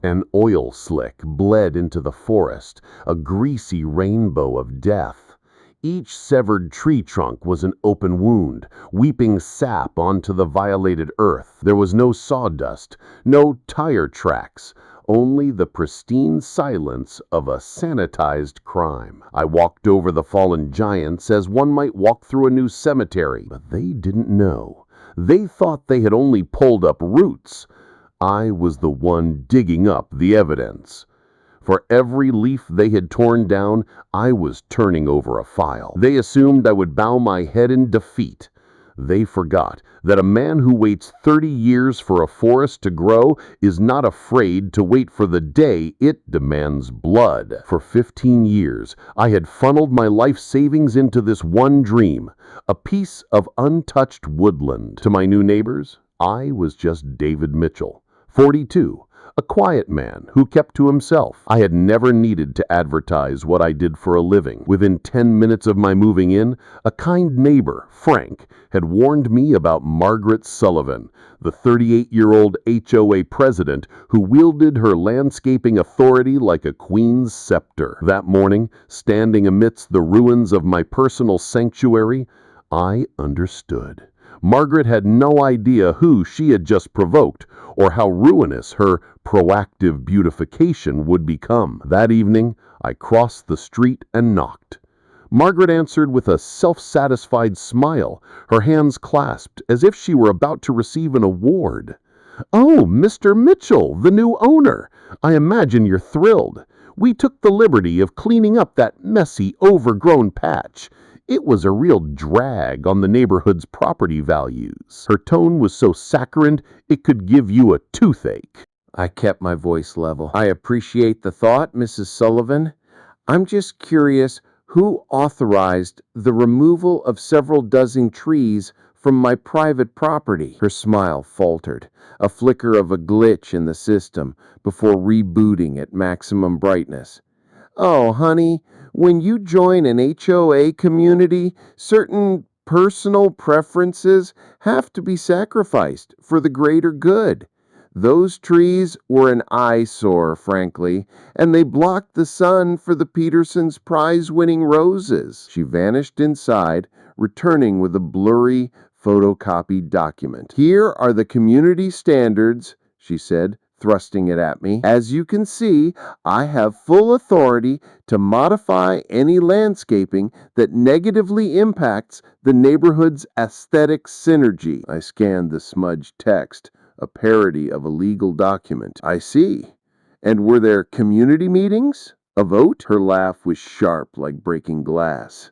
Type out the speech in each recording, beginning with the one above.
An oil slick bled into the forest, a greasy rainbow of death. Each severed tree trunk was an open wound, weeping sap onto the violated earth. There was no sawdust, no tire tracks, only the pristine silence of a sanitized crime. I walked over the fallen giants as one might walk through a new cemetery, but they didn't know. They thought they had only pulled up roots. I was the one digging up the evidence. For every leaf they had torn down, I was turning over a file. They assumed I would bow my head in defeat. They forgot that a man who waits 30 years for a forest to grow is not afraid to wait for the day it demands blood. For 15 years, I had funneled my life savings into this one dream, a piece of untouched woodland. To my new neighbors, I was just David Mitchell, 42, a quiet man who kept to himself. I had never needed to advertise what I did for a living. Within 10 minutes of my moving in, a kind neighbor, Frank, had warned me about Margaret Sullivan, the 38-year-old HOA president who wielded her landscaping authority like a queen's scepter. That morning, standing amidst the ruins of my personal sanctuary, I understood. Margaret had no idea who she had just provoked or how ruinous her proactive beautification would become. That evening, I crossed the street and knocked. Margaret answered with a self-satisfied smile, her hands clasped as if she were about to receive an award. "Oh, Mr. Mitchell, the new owner. I imagine you're thrilled. We took the liberty of cleaning up that messy, overgrown patch. It was a real drag on the neighborhood's property values." Her tone was so saccharine it could give you a toothache. I kept my voice level. "I appreciate the thought, Mrs. Sullivan. I'm just curious who authorized the removal of several dozen trees from my private property." Her smile faltered, a flicker of a glitch in the system before rebooting at maximum brightness. "Oh, honey, when you join an HOA community, certain personal preferences have to be sacrificed for the greater good. Those trees were an eyesore, frankly, and they blocked the sun for the Petersons' prize-winning roses." She vanished inside, returning with a blurry, photocopied document. "Here are the community standards," she said, thrusting it at me. "As you can see, I have full authority to modify any landscaping that negatively impacts the neighborhood's aesthetic synergy." I scanned the smudged text, a parody of a legal document. "I see. And were there community meetings? A vote?" Her laugh was sharp like breaking glass.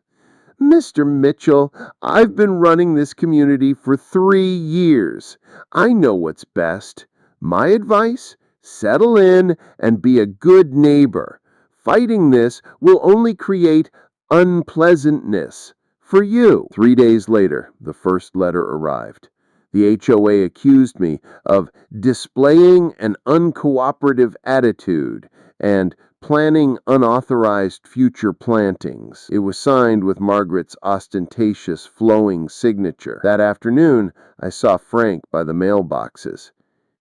"Mr. Mitchell, I've been running this community for 3 years. I know what's best. My advice? Settle in and be a good neighbor. Fighting this will only create unpleasantness for you." 3 days later, the first letter arrived. The HOA accused me of displaying an uncooperative attitude and planning unauthorized future plantings. It was signed with Margaret's ostentatious, flowing signature. That afternoon, I saw Frank by the mailboxes.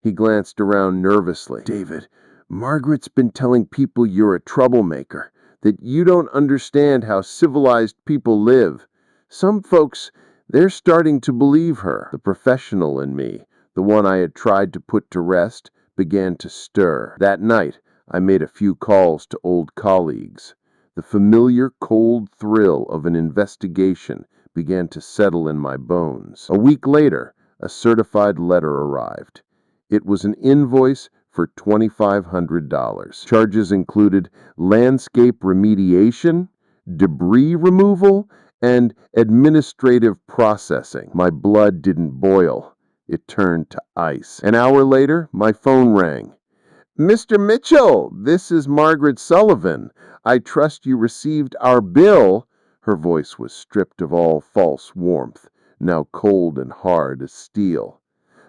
He glanced around nervously. "David, Margaret's been telling people you're a troublemaker, that you don't understand how civilized people live. Some folks, they're starting to believe her." The professional in me, the one I had tried to put to rest, began to stir. That night, I made a few calls to old colleagues. The familiar cold thrill of an investigation began to settle in my bones. A week later, a certified letter arrived. It was an invoice for $2,500. Charges included landscape remediation, debris removal, and administrative processing. My blood didn't boil. It turned to ice. An hour later, my phone rang. "Mr. Mitchell, this is Margaret Sullivan. I trust you received our bill." Her voice was stripped of all false warmth, now cold and hard as steel.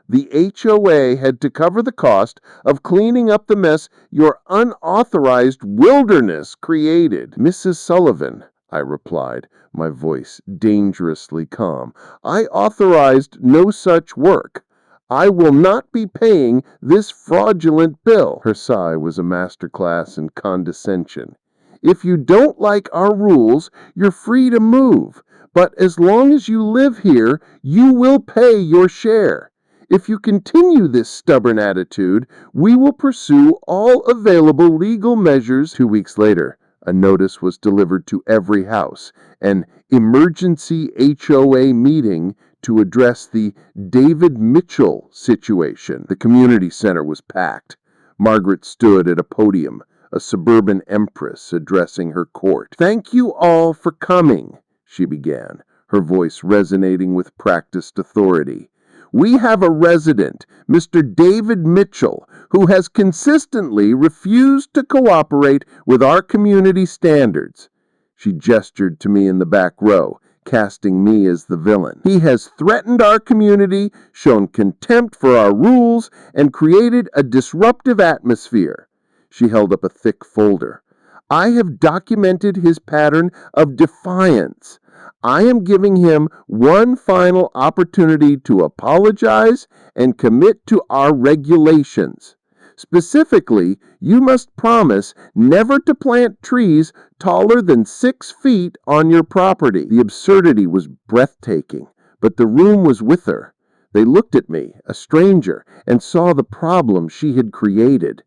"The HOA had to cover the cost of cleaning up the mess your unauthorized wilderness created." "Mrs. Sullivan," I replied, my voice dangerously calm, "I authorized no such work. I will not be paying this fraudulent bill." Her sigh was a masterclass in condescension. "If you don't like our rules, you're free to move, but as long as you live here, you will pay your share. If you continue this stubborn attitude, we will pursue all available legal measures." 2 weeks later, a notice was delivered to every house, an emergency HOA meeting to address the David Mitchell situation. The community center was packed. Margaret stood at a podium, a suburban empress addressing her court. "Thank you all for coming," she began, her voice resonating with practiced authority. "We have a resident, Mr. David Mitchell, who has consistently refused to cooperate with our community standards." She gestured to me in the back row, casting me as the villain. "He has threatened our community, shown contempt for our rules, and created a disruptive atmosphere." She held up a thick folder. "I have documented his pattern of defiance. I am giving him one final opportunity to apologize and commit to our regulations. Specifically, you must promise never to plant trees taller than 6 feet on your property." The absurdity was breathtaking, but the room was with her. They looked at me, a stranger, and saw the problem she had created.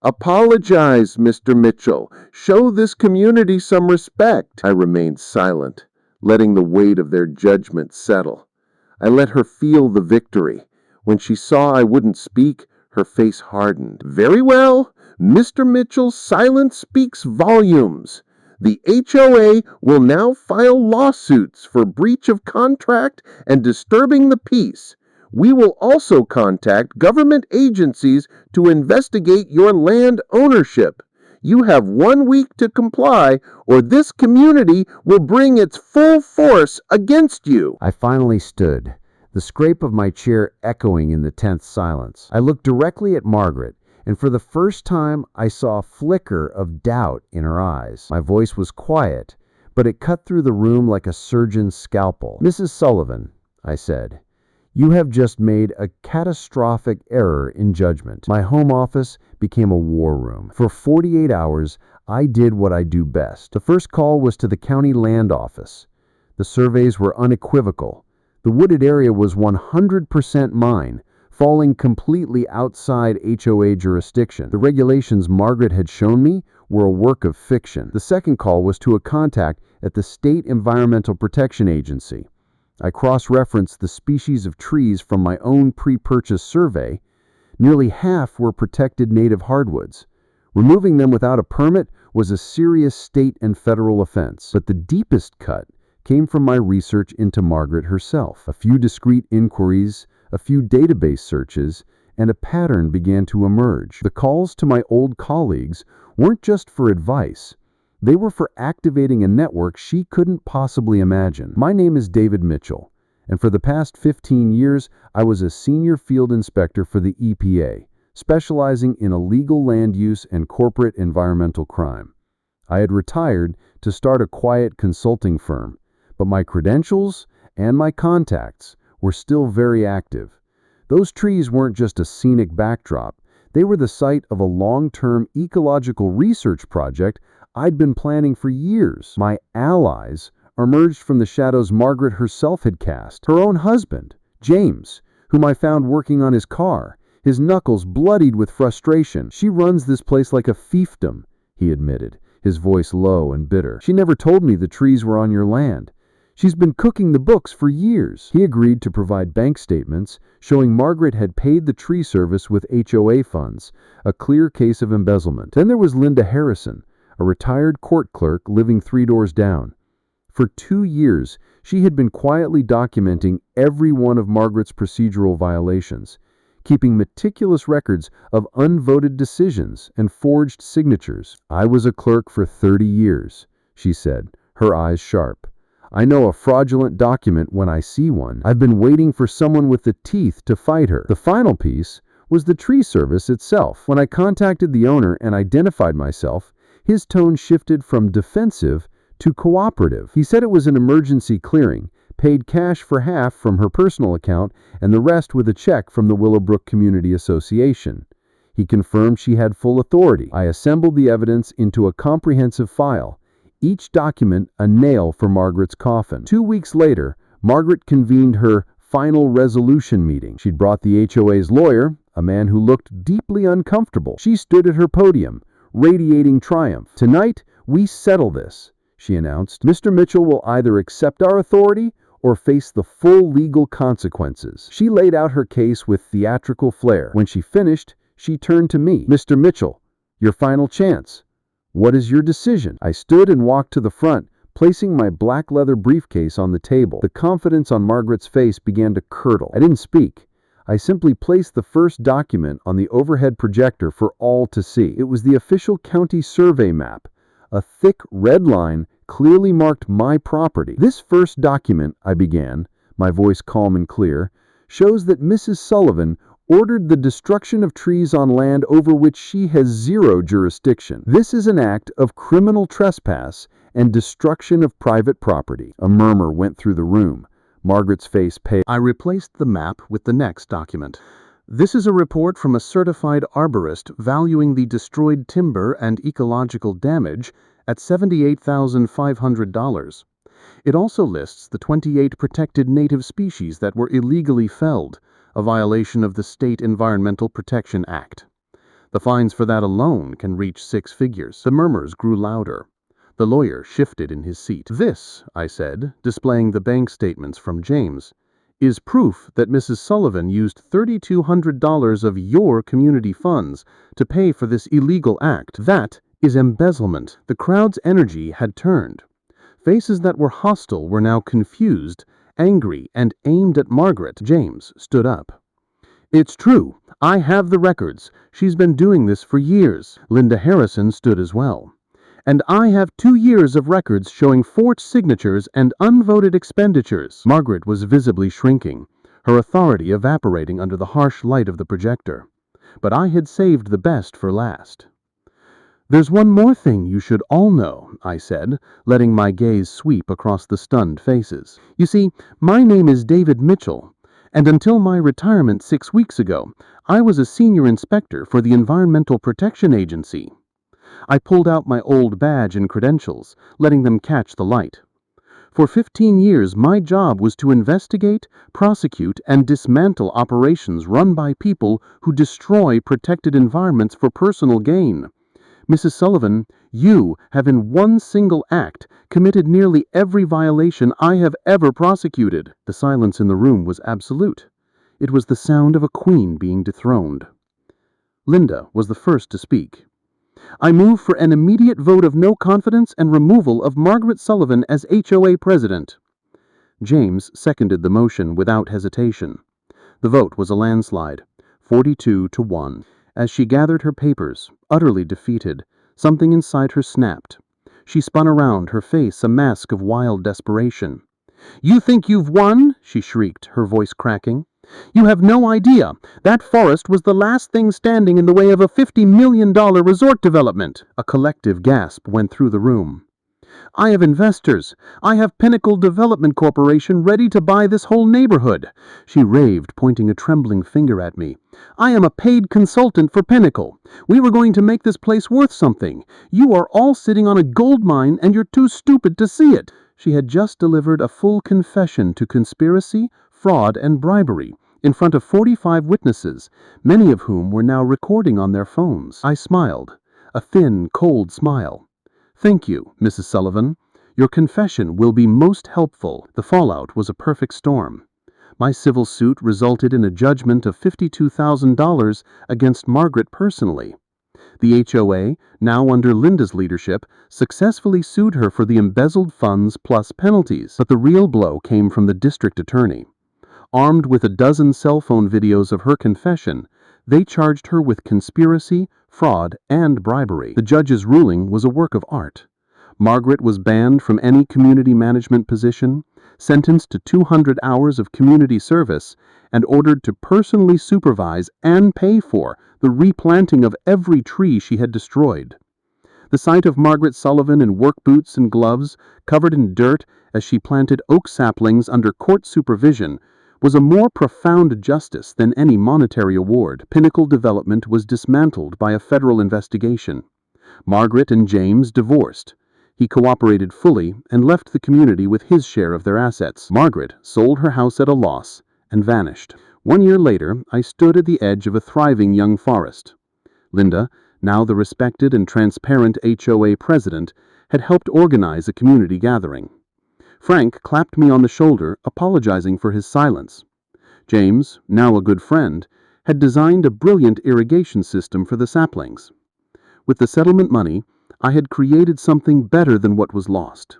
"Apologize, Mr. Mitchell. Show this community some respect." I remained silent, letting the weight of their judgment settle. I let her feel the victory. When she saw I wouldn't speak, her face hardened. "Very well. Mr. Mitchell's silence speaks volumes. The HOA will now file lawsuits for breach of contract and disturbing the peace. We will also contact government agencies to investigate your land ownership. You have 1 week to comply, or this community will bring its full force against you." I finally stood, the scrape of my chair echoing in the tense silence. I looked directly at Margaret, and for the first time I saw a flicker of doubt in her eyes. My voice was quiet, but it cut through the room like a surgeon's scalpel. "Mrs. Sullivan," I said, "you have just made a catastrophic error in judgment." My home office became a war room. For 48 hours, I did what I do best. The first call was to the county land office. The surveys were unequivocal. The wooded area was 100% mine, falling completely outside HOA jurisdiction. The regulations Margaret had shown me were a work of fiction. The second call was to a contact at the State Environmental Protection Agency. I cross-referenced the species of trees from my own pre-purchase survey. Nearly half were protected native hardwoods. Removing them without a permit was a serious state and federal offense. But the deepest cut came from my research into Margaret herself. A few discreet inquiries, a few database searches, and a pattern began to emerge. The calls to my old colleagues weren't just for advice. They were for activating a network she couldn't possibly imagine. My name is David Mitchell, and for the past 15 years, I was a senior field inspector for the EPA, specializing in illegal land use and corporate environmental crime. I had retired to start a quiet consulting firm, but my credentials and my contacts were still very active. Those trees weren't just a scenic backdrop. They were the site of a long-term ecological research project I'd been planning for years. My allies emerged from the shadows Margaret herself had cast. Her own husband, James, whom I found working on his car, his knuckles bloodied with frustration. "She runs this place like a fiefdom," he admitted, his voice low and bitter. "She never told me the trees were on your land. She's been cooking the books for years." He agreed to provide bank statements showing Margaret had paid the tree service with HOA funds, a clear case of embezzlement. Then there was Linda Harrison, a retired court clerk living 3 doors down. For 2 years, she had been quietly documenting every one of Margaret's procedural violations, keeping meticulous records of unvoted decisions and forged signatures. "I was a clerk for 30 years, she said, her eyes sharp. "I know a fraudulent document when I see one. I've been waiting for someone with the teeth to fight her." The final piece was the tree service itself. When I contacted the owner and identified myself, his tone shifted from defensive to cooperative. He said it was an emergency clearing, paid cash for half from her personal account and the rest with a check from the Willowbrook Community Association. He confirmed she had full authority. I assembled the evidence into a comprehensive file, each document a nail for Margaret's coffin. 2 weeks later, Margaret convened her final resolution meeting. She'd brought the HOA's lawyer, a man who looked deeply uncomfortable. She stood at her podium, radiating triumph. "Tonight, we settle this," she announced. "Mr. Mitchell will either accept our authority or face the full legal consequences." She laid out her case with theatrical flair. When she finished, she turned to me. "Mr. Mitchell, your final chance. What is your decision?" I stood and walked to the front, placing my black leather briefcase on the table. The confidence on Margaret's face began to curdle. I didn't speak. I simply placed the first document on the overhead projector for all to see. It was the official county survey map. A thick red line clearly marked my property. "This first document," I began, my voice calm and clear, "shows that Mrs. Sullivan ordered the destruction of trees on land over which she has zero jurisdiction. This is an act of criminal trespass and destruction of private property." A murmur went through the room. Margaret's face paled. I replaced the map with the next document. "This is a report from a certified arborist valuing the destroyed timber and ecological damage at $78,500. It also lists the 28 protected native species that were illegally felled, a violation of the State Environmental Protection Act. The fines for that alone can reach 6 figures. The murmurs grew louder. The lawyer shifted in his seat. "This," I said, displaying the bank statements from James, "is proof that Mrs. Sullivan used $3,200 of your community funds to pay for this illegal act. That is embezzlement." The crowd's energy had turned. Faces that were hostile were now confused, angry, and aimed at Margaret. James stood up. "It's true. I have the records. She's been doing this for years." Linda Harrison stood as well. "And I have 2 years of records showing forged signatures and unvoted expenditures." Margaret was visibly shrinking, her authority evaporating under the harsh light of the projector. But I had saved the best for last. "There's one more thing you should all know," I said, letting my gaze sweep across the stunned faces. "You see, my name is David Mitchell, and until my retirement 6 weeks ago, I was a senior inspector for the Environmental Protection Agency." I pulled out my old badge and credentials, letting them catch the light. "For 15 years, my job was to investigate, prosecute, and dismantle operations run by people who destroy protected environments for personal gain. Mrs. Sullivan, you have in one single act committed nearly every violation I have ever prosecuted." The silence in the room was absolute. It was the sound of a queen being dethroned. Linda was the first to speak. "I move for an immediate vote of no confidence and removal of Margaret Sullivan as HOA president." James seconded the motion without hesitation. The vote was a landslide, 42-1. As she gathered her papers, utterly defeated, something inside her snapped. She spun around, her face a mask of wild desperation. "You think you've won?" she shrieked, her voice cracking. "You have no idea. That forest was the last thing standing in the way of a $50 million resort development." A collective gasp went through the room. "I have investors. I have Pinnacle Development Corporation ready to buy this whole neighborhood," she raved, pointing a trembling finger at me. "I am a paid consultant for Pinnacle. We were going to make this place worth something. You are all sitting on a gold mine and you're too stupid to see it." She had just delivered a full confession to conspiracy, fraud, and bribery in front of 45 witnesses, many of whom were now recording on their phones. I smiled, a thin, cold smile. "Thank you, Mrs. Sullivan. Your confession will be most helpful." The fallout was a perfect storm. My civil suit resulted in a judgment of $52,000 against Margaret personally. The HOA, now under Linda's leadership, successfully sued her for the embezzled funds plus penalties. But the real blow came from the district attorney. Armed with a dozen cell phone videos of her confession, they charged her with conspiracy, fraud, and bribery. The judge's ruling was a work of art. Margaret was banned from any community management position, sentenced to 200 hours of community service, and ordered to personally supervise and pay for the replanting of every tree she had destroyed. The sight of Margaret Sullivan in work boots and gloves, covered in dirt as she planted oak saplings under court supervision was a more profound justice than any monetary award. Pinnacle Development was dismantled by a federal investigation. Margaret and James divorced. He cooperated fully and left the community with his share of their assets. Margaret sold her house at a loss and vanished. 1 year later, I stood at the edge of a thriving young forest. Linda, now the respected and transparent HOA president, had helped organize a community gathering. Frank clapped me on the shoulder, apologizing for his silence. James, now a good friend, had designed a brilliant irrigation system for the saplings. With the settlement money, I had created something better than what was lost.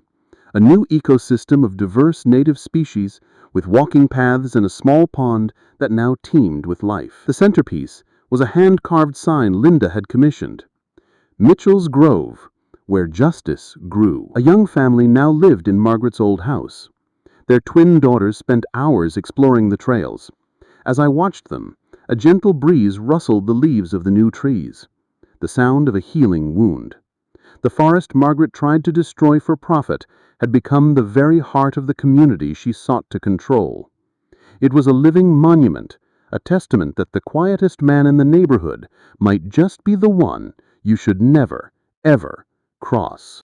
A new ecosystem of diverse native species with walking paths and a small pond that now teemed with life. The centerpiece was a hand-carved sign Linda had commissioned. Mitchell's Grove, where justice grew. A young family now lived in Margaret's old house. Their twin daughters spent hours exploring the trails. As I watched them, a gentle breeze rustled the leaves of the new trees, the sound of a healing wound. The forest Margaret tried to destroy for profit had become the very heart of the community she sought to control. It was a living monument, a testament that the quietest man in the neighborhood might just be the one you should never, ever cross.